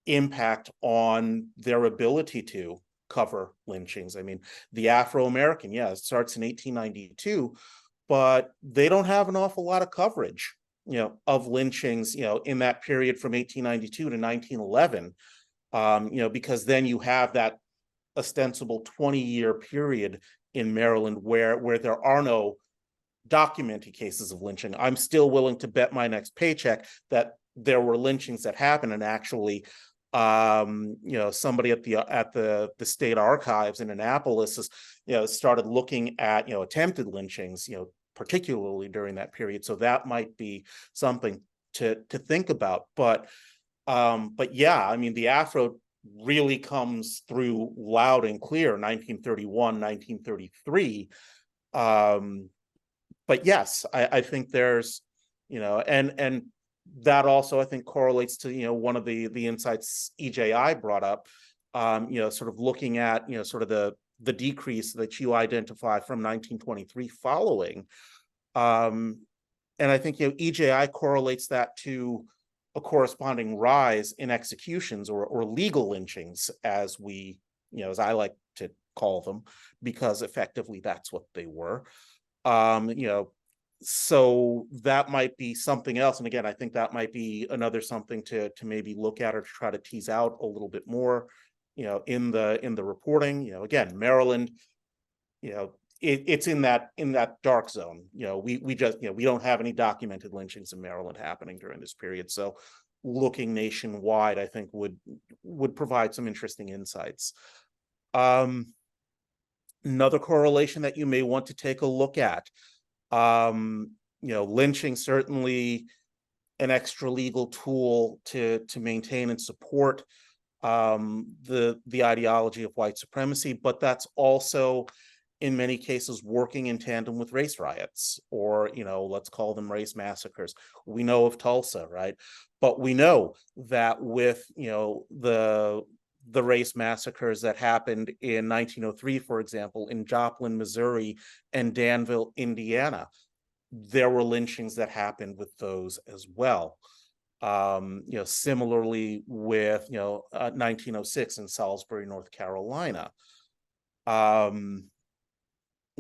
impact on their ability to cover lynchings. I mean, the Afro-American, it starts in 1892, but they don't have an awful lot of coverage, of lynchings, in that period from 1892 to 1911, because then you have that ostensible 20-year period in Maryland where there are no documented cases of lynching. I'm still willing to bet my next paycheck that there were lynchings that happened, and actually somebody at the state archives in Annapolis is, started looking at, attempted lynchings, particularly during that period. So that might be something. think about. But yeah, I mean, the Afro really comes through loud and clear, 1931, 1933. But yes, I think there's, and that also I think correlates to, one of the insights EJI brought up, sort of looking at, sort of the decrease that you identify from 1923 following. And I think, EJI correlates that to a corresponding rise in executions or legal lynchings, as we, as I like to call them, because effectively that's what they were. So that might be something else. And again, I think that might be another something to maybe look at or to try to tease out a little bit more, in the reporting. Again, Maryland, it's in that dark zone. We just, we don't have any documented lynchings in Maryland happening during this period. So looking nationwide, I think would provide some interesting insights. Another correlation that you may want to take a look at, lynching, certainly an extra legal tool to maintain and support the ideology of white supremacy, but that's also in many cases working in tandem with race riots, or let's call them race massacres. We know of Tulsa, right? But we know that with the race massacres that happened in 1903, for example, in Joplin, Missouri, and Danville, Indiana, there were lynchings that happened with those as well. Similarly with 1906 in Salisbury, North Carolina.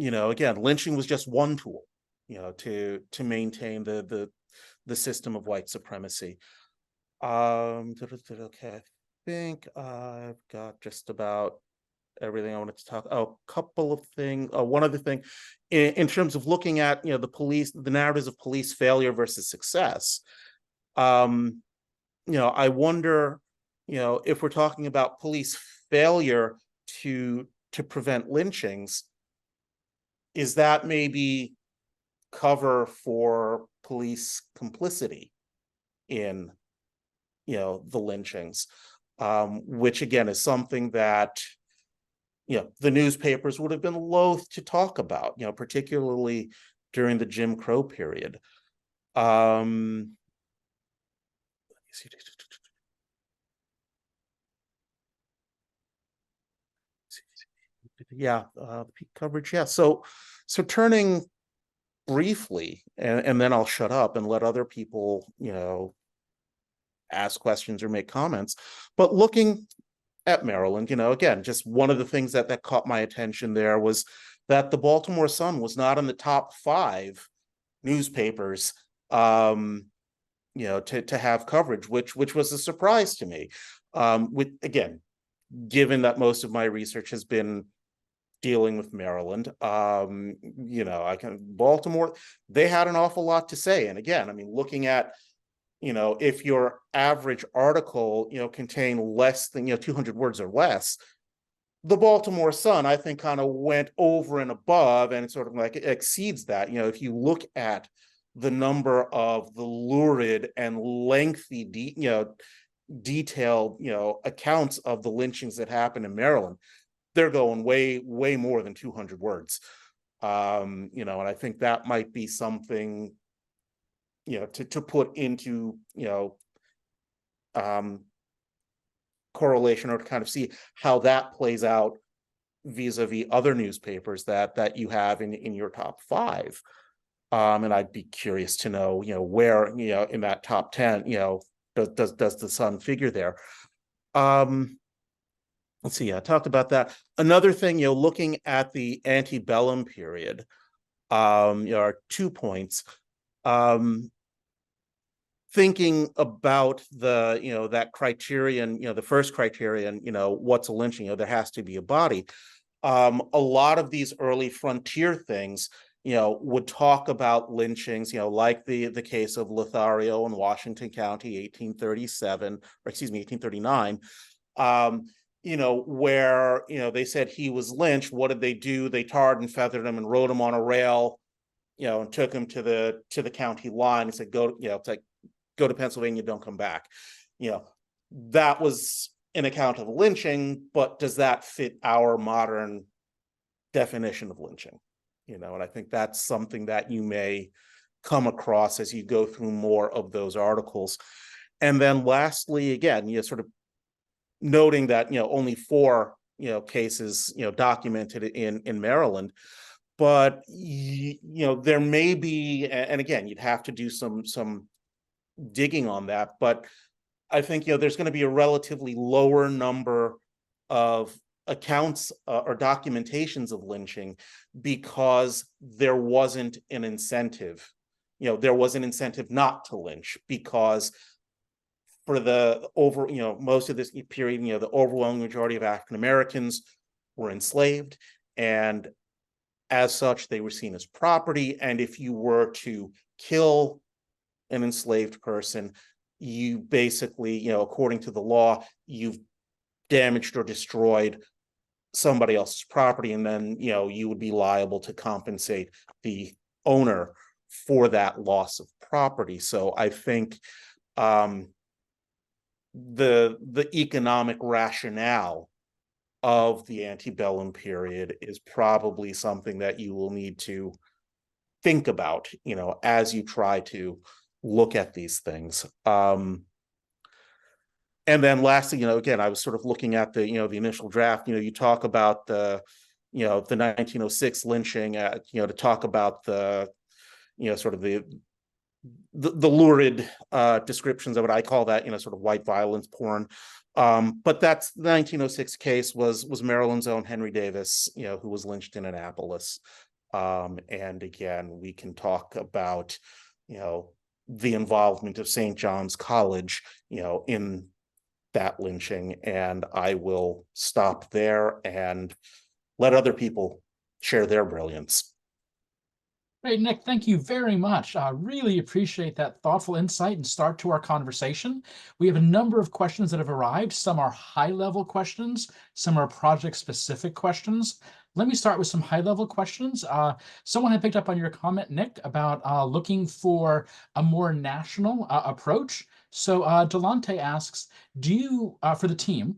Again, lynching was just one tool, to maintain the system of white supremacy. Okay, I think I've got just about everything I wanted to talk. Oh, a couple of things. One other thing, in terms of looking at the narratives of police failure versus success. I wonder, if we're talking about police failure to prevent lynchings, is that maybe cover for police complicity in, the lynchings, which again is something that, the newspapers would have been loath to talk about, particularly during the Jim Crow period. Yeah, peak coverage. Yeah. So turning briefly, and then I'll shut up and let other people, ask questions or make comments. But looking at Maryland, again, just one of the things that caught my attention there was that the Baltimore Sun was not in the top 5 newspapers, to have coverage, which was a surprise to me. With, again, given that most of my research has been dealing with Maryland, Baltimore, they had an awful lot to say. And again, I mean, looking at, if your average article, contained less than, 200 words or less, the Baltimore Sun, I think, kind of went over and above, and it sort of like exceeds that. If you look at the number of the lurid and lengthy, detailed, accounts of the lynchings that happened in Maryland, they're going way, way more than 200 words. And I think that might be something, to put into, correlation, or to kind of see how that plays out vis-a-vis other newspapers that you have in your top 5. And I'd be curious to know, where, in that top 10, does the Sun figure there? Let's see. I talked about that. Another thing, looking at the antebellum period, are 2 points. Thinking about the, that criterion, the first criterion, what's a lynching? There has to be a body. A lot of these early frontier things, would talk about lynchings, like the case of Lothario in Washington County, 1839, where, they said he was lynched. What did they do? They tarred and feathered him and rode him on a rail, and took him to the county line and said, go, it's like, go to Pennsylvania, don't come back. You know, that was an account of lynching, but does that fit our modern definition of lynching? You know, and I think that's something that you may come across as you go through more of those articles. And then lastly, again, you know, sort of noting that, you know, only 4, you know, cases, you know, documented in Maryland, but you know, there may be, and again, you'd have to do some digging on that, but I think, you know, there's going to be a relatively lower number of accounts or documentations of lynching because there wasn't an incentive. You know, there was an incentive not to lynch because for the you know, most of this period, you know, the overwhelming majority of African Americans were enslaved, and as such, they were seen as property. And if you were to kill an enslaved person, you basically, you know, according to the law, you've damaged or destroyed somebody else's property, and then, you know, you would be liable to compensate the owner for that loss of property. So I think the economic rationale of the antebellum period is probably something that you will need to think about, you know, as you try to look at these things. And then lastly, you know, again, I was sort of looking at the, you know, the initial draft, you know, you talk about the, you know, the 1906 lynching, you know, to talk about the, you know, sort of the lurid descriptions of it. I call that, you know, sort of white violence porn. But that's the 1906 case was Maryland's own Henry Davis, you know, who was lynched in Annapolis. And again, we can talk about, you know, the involvement of St. John's College, you know, in that lynching. And I will stop there and let other people share their brilliance. Great, Nick, thank you very much. I really appreciate that thoughtful insight and start to our conversation. We have a number of questions that have arrived. Some are high-level questions, some are project-specific questions. Let me start with some high-level questions. Someone had picked up on your comment, Nick, about looking for a more national approach. So Delante asks, do you, for the team,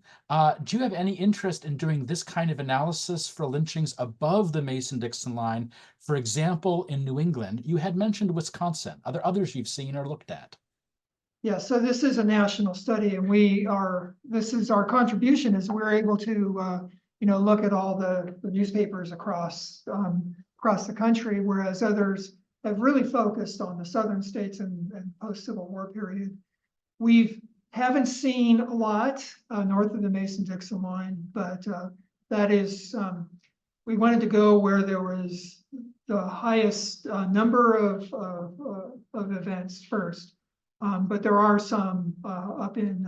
do you have any interest in doing this kind of analysis for lynchings above the Mason-Dixon line? For example, in New England, you had mentioned Wisconsin. Are there others you've seen or looked at? Yeah, so this is a national study, and this is our contribution, is we're able to, you know, look at all the newspapers across the country, whereas others have really focused on the southern states and post-Civil War period. We haven't seen a lot north of the Mason-Dixon line, but that is, we wanted to go where there was the highest number of events first. But there are some up in,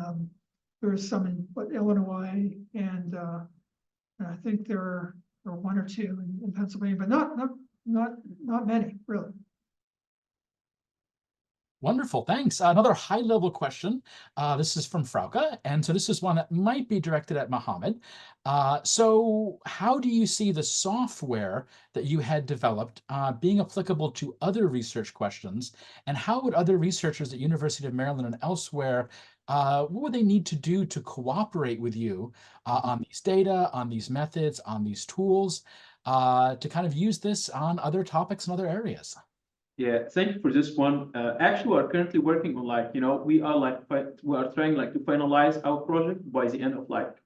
there's some in Illinois, and I think there are 1 or 2 in Pennsylvania, but not many, really. Wonderful, thanks. Another high-level question. This is from Frauke, and so this is one that might be directed at Mohamed. So how do you see the software that you had developed being applicable to other research questions, and how would other researchers at University of Maryland and elsewhere, what would they need to do to cooperate with you on these data, on these methods, on these tools, to kind of use this on other topics and other areas? Yeah, thank you for this one. Actually, we are currently working on, like, you know, we are trying like to finalize our project by the end of like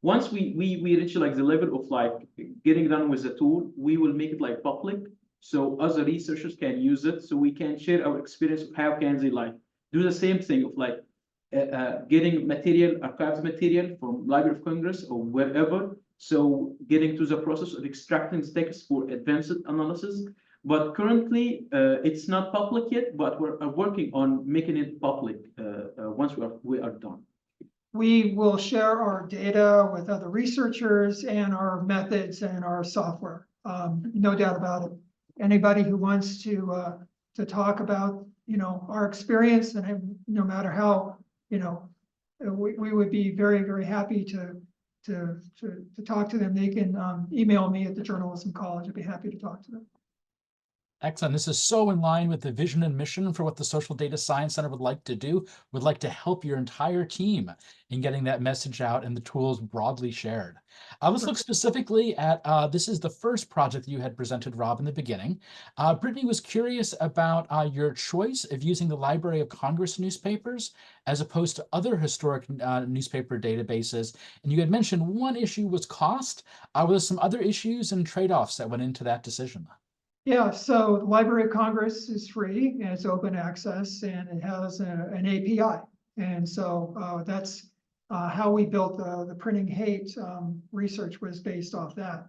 once we reach like the level of like getting done with the tool, we will make it like public so other researchers can use it, so we can share our experience of how can they like do the same thing of like getting material, archived material from Library of Congress or wherever. So getting to the process of extracting the text for advanced analysis. But currently, it's not public yet, but we're working on making it public once we are done. We will share our data with other researchers and our methods and our software. No doubt about it. Anybody who wants to talk about, you know, our experience, and no matter how, you know, we would be very, very happy to talk to them. They can email me at the Journalism College. I'd be happy to talk to them. Excellent. This is so in line with the vision and mission for what the Social Data Science Center would like to do. Would like to help your entire team in getting that message out and the tools broadly shared. Let's look specifically at, this is the first project that you had presented, Rob, in the beginning. Brittany was curious about your choice of using the Library of Congress newspapers as opposed to other historic newspaper databases. And you had mentioned one issue was cost. Were there some other issues and trade-offs that went into that decision? Yeah, so the Library of Congress is free and it's open access and it has an API. And so that's how we built the printing hate research was based off that.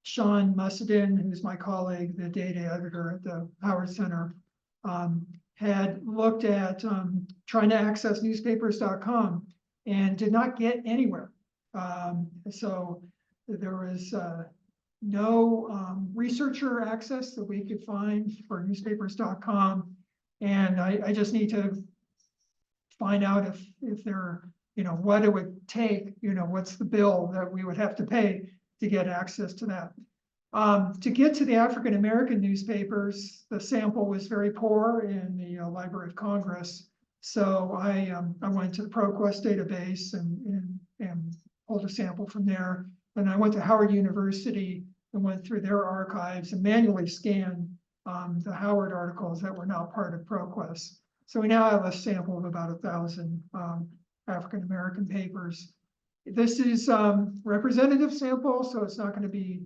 Sean Mussadin, who's my colleague, the data editor at the Howard Center, had looked at trying to access newspapers.com and did not get anywhere. So there was no researcher access that we could find for newspapers.com. And I just need to find out if there, what it would take, what's the bill that we would have to pay to get access to that. To get to the African-American newspapers, the sample was very poor in the Library of Congress. So I went to the ProQuest database and pulled a sample from there. Then I went to Howard University and went through their archives and manually scanned the Howard articles that were now part of ProQuest. So we now have a sample of about 1,000 African-American papers. This is representative sample, so it's not going to be,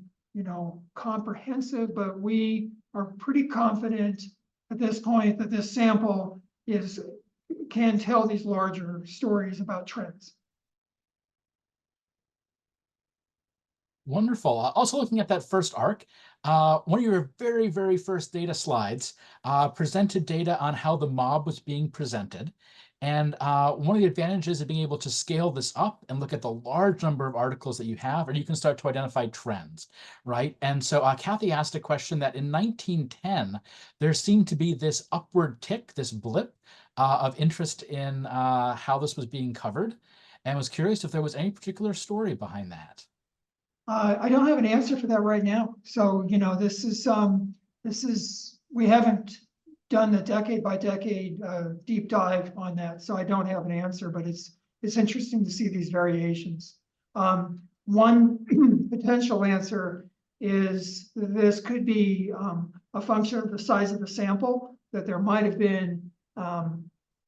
comprehensive, but we are pretty confident at this point that this sample can tell these larger stories about trends. Wonderful. Also looking at that first arc, one of your very, very first data slides presented data on how the mob was being presented. And one of the advantages of being able to scale this up and look at the large number of articles that you have, or you can start to identify trends, right? And so Kathy asked a question that in 1910, there seemed to be this upward tick, this blip of interest in how this was being covered, and was curious if there was any particular story behind that. I don't have an answer for that right now. So, this is, we haven't done the decade by decade deep dive on that. So I don't have an answer, but it's interesting to see these variations. One potential answer is this could be a function of the size of the sample, that there might have been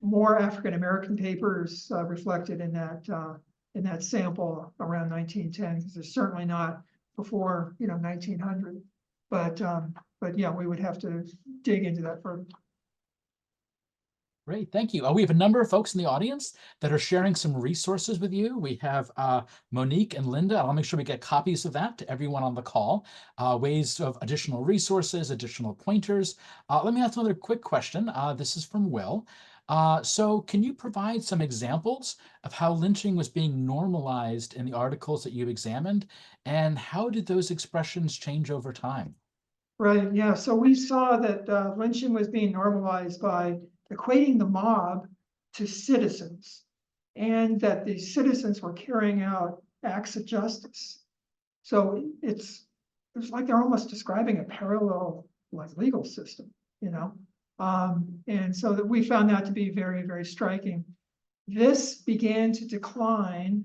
more African-American papers reflected in that sample around 1910, because it's certainly not before 1900. But yeah, we would have to dig into that further. Great, thank you. We have a number of folks in the audience that are sharing some resources with you. We have Monique and Linda. I'll make sure we get copies of that to everyone on the call. Ways of additional resources, additional pointers. Let me ask another quick question. This is from Will. So can you provide some examples of how lynching was being normalized in the articles that you examined, and how did those expressions change over time? Right, yeah, so we saw that lynching was being normalized by equating the mob to citizens, and that the citizens were carrying out acts of justice. So it's like they're almost describing a parallel legal system, and so that we found that to be very, very striking. This began to decline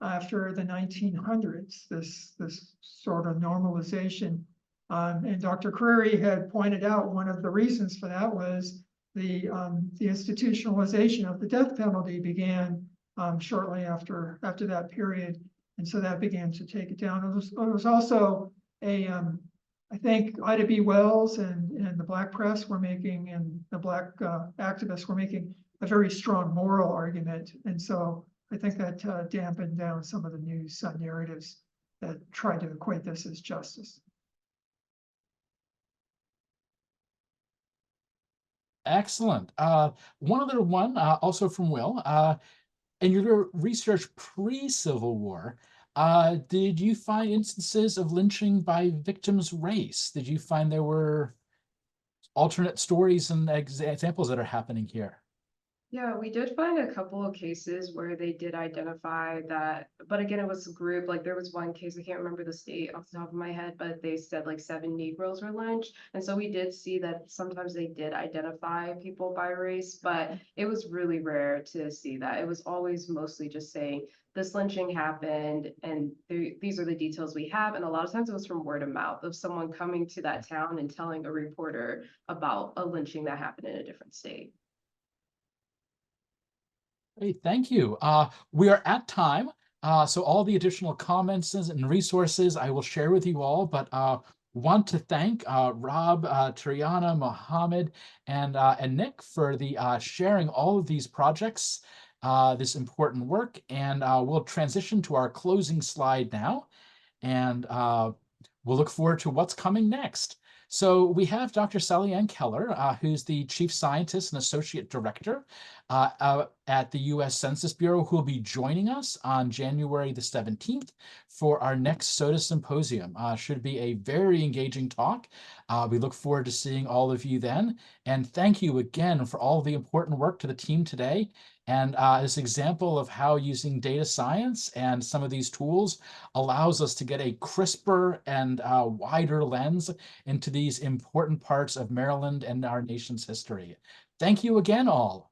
after the 1900s, this sort of normalization. And Dr. Creary had pointed out one of the reasons for that was the institutionalization of the death penalty began shortly after that period. And so that began to take it down. It was also I think Ida B. Wells and the Black press were making, and the Black activists were making a very strong moral argument. And so I think that dampened down some of the news narratives that tried to equate this as justice. Excellent. One other one, also from Will. In your research pre-Civil War, did you find instances of lynching by victims' race? Did you find there were alternate stories and examples that are happening here? Yeah, we did find a couple of cases where they did identify that, but again, it was a group, like there was one case, I can't remember the state off the top of my head, but they said like 7 Negroes were lynched. And so we did see that sometimes they did identify people by race, but it was really rare to see that. It was always mostly just saying this lynching happened and these are the details we have. And a lot of times it was from word of mouth of someone coming to that town and telling a reporter about a lynching that happened in a different state. Hey, thank you. We are at time. So all the additional comments and resources I will share with you all, but want to thank Rob, Tyriana, Mohamed, and Nick for the sharing all of these projects, this important work. And we'll transition to our closing slide now. And we'll look forward to what's coming next. So we have Dr. Sally-Ann Keller, who's the Chief Scientist and Associate Director at the U.S. Census Bureau, who will be joining us on January the 17th for our next SoDa Symposium. Should be a very engaging talk. We look forward to seeing all of you then. And thank you again for all the important work to the team today. And this example of how using data science and some of these tools allows us to get a crisper and wider lens into these important parts of Maryland and our nation's history. Thank you again, all.